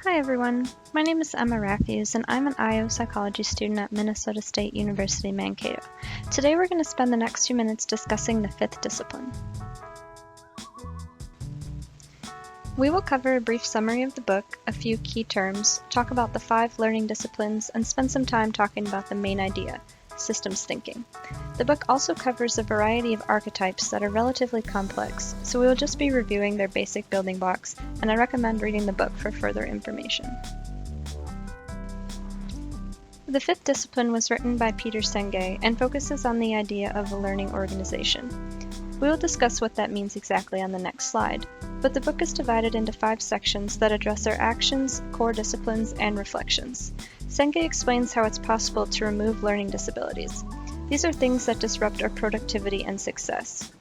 Hi everyone, my name is Emma Raffies and I'm an IO psychology student at Minnesota State University Mankato. Today we're going to spend the next few minutes discussing the fifth discipline. We will cover a brief summary of the book, a few key terms, talk about the 5 learning disciplines, and spend some time talking about the main idea, systems thinking. The book also covers a variety of archetypes that are relatively complex, so we will just be reviewing their basic building blocks, and I recommend reading the book for further information. The fifth discipline was written by Peter Senge and focuses on the idea of a learning organization. We will discuss what that means exactly on the next slide, but the book is divided into 5 sections that address our actions, core disciplines, and reflections. Senge explains how it's possible to remove learning disabilities. These are things that disrupt our productivity and success.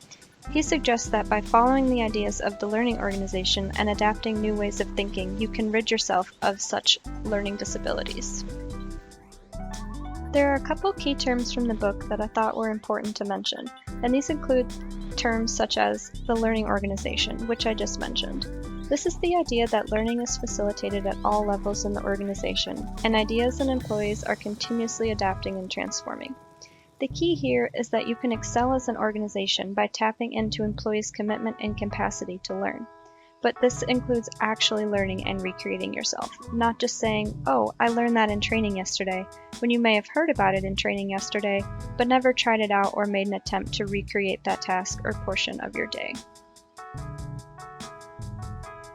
He suggests that by following the ideas of the learning organization and adapting new ways of thinking, you can rid yourself of such learning disabilities. There are a couple key terms from the book that I thought were important to mention, and these include terms such as the learning organization, which I just mentioned. This is the idea that learning is facilitated at all levels in the organization, and ideas and employees are continuously adapting and transforming. The key here is that you can excel as an organization by tapping into employees' commitment and capacity to learn. But this includes actually learning and recreating yourself, not just saying, "Oh, I learned that in training yesterday," when you may have heard about it in training yesterday, but never tried it out or made an attempt to recreate that task or portion of your day.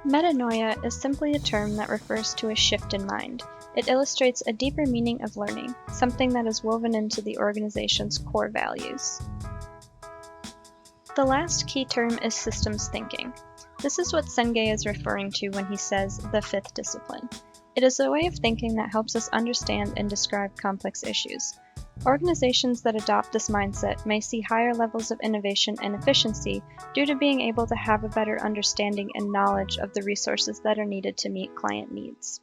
Metanoia is simply a term that refers to a shift in mind. It illustrates a deeper meaning of learning, something that is woven into the organization's core values. The last key term is systems thinking. This is what Senge is referring to when he says the fifth discipline. It is a way of thinking that helps us understand and describe complex issues. Organizations that adopt this mindset may see higher levels of innovation and efficiency due to being able to have a better understanding and knowledge of the resources that are needed to meet client needs.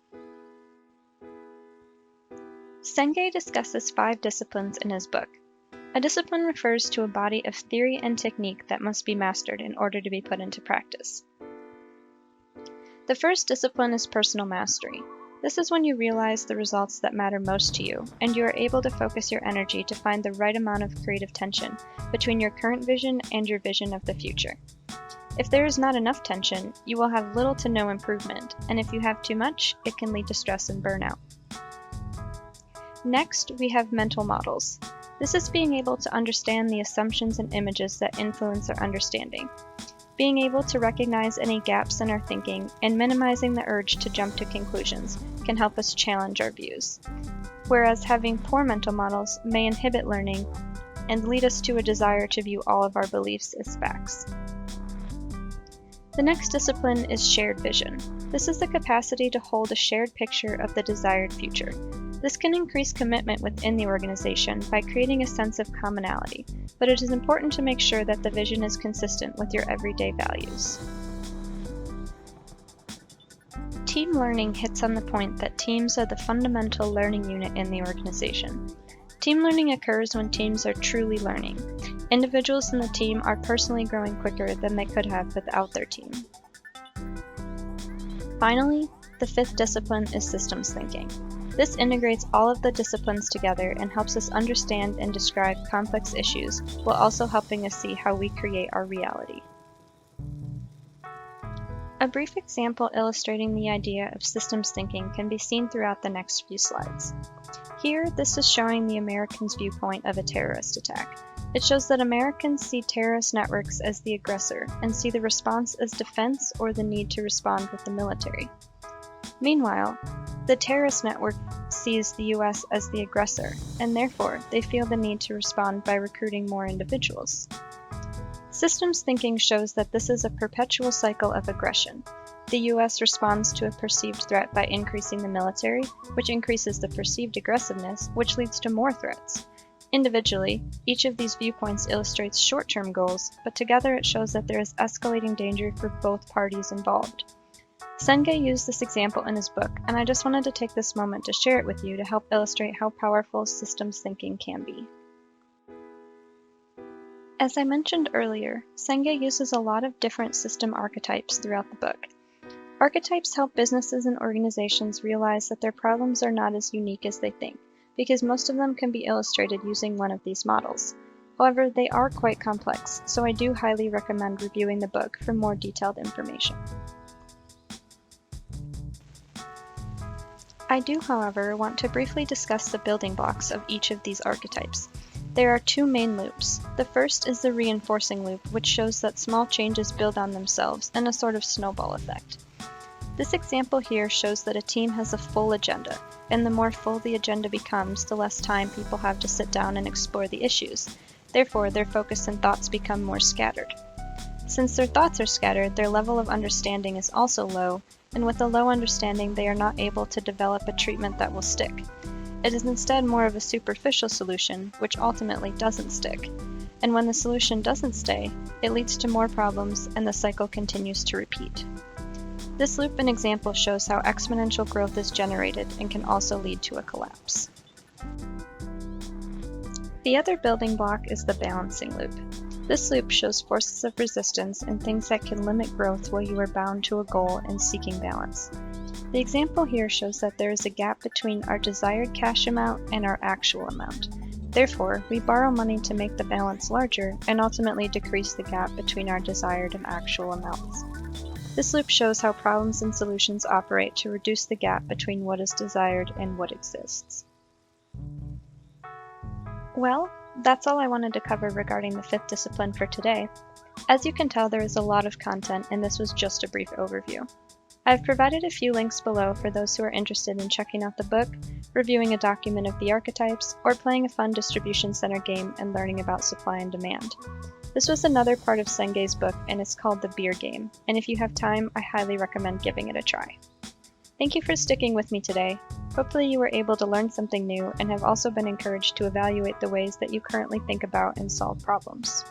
Senge discusses 5 disciplines in his book. A discipline refers to a body of theory and technique that must be mastered in order to be put into practice. The first discipline is personal mastery. This is when you realize the results that matter most to you, and you are able to focus your energy to find the right amount of creative tension between your current vision and your vision of the future. If there is not enough tension, you will have little to no improvement, and if you have too much, it can lead to stress and burnout. Next, we have mental models. This is being able to understand the assumptions and images that influence our understanding. Being able to recognize any gaps in our thinking and minimizing the urge to jump to conclusions can help us challenge our views. Whereas having poor mental models may inhibit learning and lead us to a desire to view all of our beliefs as facts. The next discipline is shared vision. This is the capacity to hold a shared picture of the desired future. This can increase commitment within the organization by creating a sense of commonality, but it is important to make sure that the vision is consistent with your everyday values. Team learning hits on the point that teams are the fundamental learning unit in the organization. Team learning occurs when teams are truly learning. Individuals in the team are personally growing quicker than they could have without their team. Finally, the 5th discipline is systems thinking. This integrates all of the disciplines together and helps us understand and describe complex issues while also helping us see how we create our reality. A brief example illustrating the idea of systems thinking can be seen throughout the next few slides. Here, this is showing the Americans' viewpoint of a terrorist attack. It shows that Americans see terrorist networks as the aggressor and see the response as defense or the need to respond with the military. Meanwhile, the terrorist network sees the U.S. as the aggressor, and therefore they feel the need to respond by recruiting more individuals. Systems thinking shows that this is a perpetual cycle of aggression. The U.S. responds to a perceived threat by increasing the military, which increases the perceived aggressiveness, which leads to more threats. Individually, each of these viewpoints illustrates short-term goals, but together it shows that there is escalating danger for both parties involved. Senge used this example in his book, and I just wanted to take this moment to share it with you to help illustrate how powerful systems thinking can be. As I mentioned earlier, Senge uses a lot of different system archetypes throughout the book. Archetypes help businesses and organizations realize that their problems are not as unique as they think, because most of them can be illustrated using one of these models. However, they are quite complex, so I do highly recommend reviewing the book for more detailed information. I do, however, want to briefly discuss the building blocks of each of these archetypes. There are two main loops. The first is the reinforcing loop, which shows that small changes build on themselves in a sort of snowball effect. This example here shows that a team has a full agenda, and the more full the agenda becomes, the less time people have to sit down and explore the issues. Therefore, their focus and thoughts become more scattered. Since their thoughts are scattered, their level of understanding is also low, and with a low understanding, they are not able to develop a treatment that will stick. It is instead more of a superficial solution, which ultimately doesn't stick. And when the solution doesn't stay, it leads to more problems, and the cycle continues to repeat. This loop and example shows how exponential growth is generated and can also lead to a collapse. The other building block is the balancing loop. This loop shows forces of resistance and things that can limit growth while you are bound to a goal and seeking balance. The example here shows that there is a gap between our desired cash amount and our actual amount. Therefore, we borrow money to make the balance larger and ultimately decrease the gap between our desired and actual amounts. This loop shows how problems and solutions operate to reduce the gap between what is desired and what exists. Well, that's all I wanted to cover regarding the fifth discipline for today. As you can tell, there is a lot of content, and this was just a brief overview. I've provided a few links below for those who are interested in checking out the book, reviewing a document of the archetypes, or playing a fun distribution center game and learning about supply and demand. This was another part of Senge's book, and it's called The Beer Game, and if you have time, I highly recommend giving it a try. Thank you for sticking with me today. Hopefully you were able to learn something new and have also been encouraged to evaluate the ways that you currently think about and solve problems.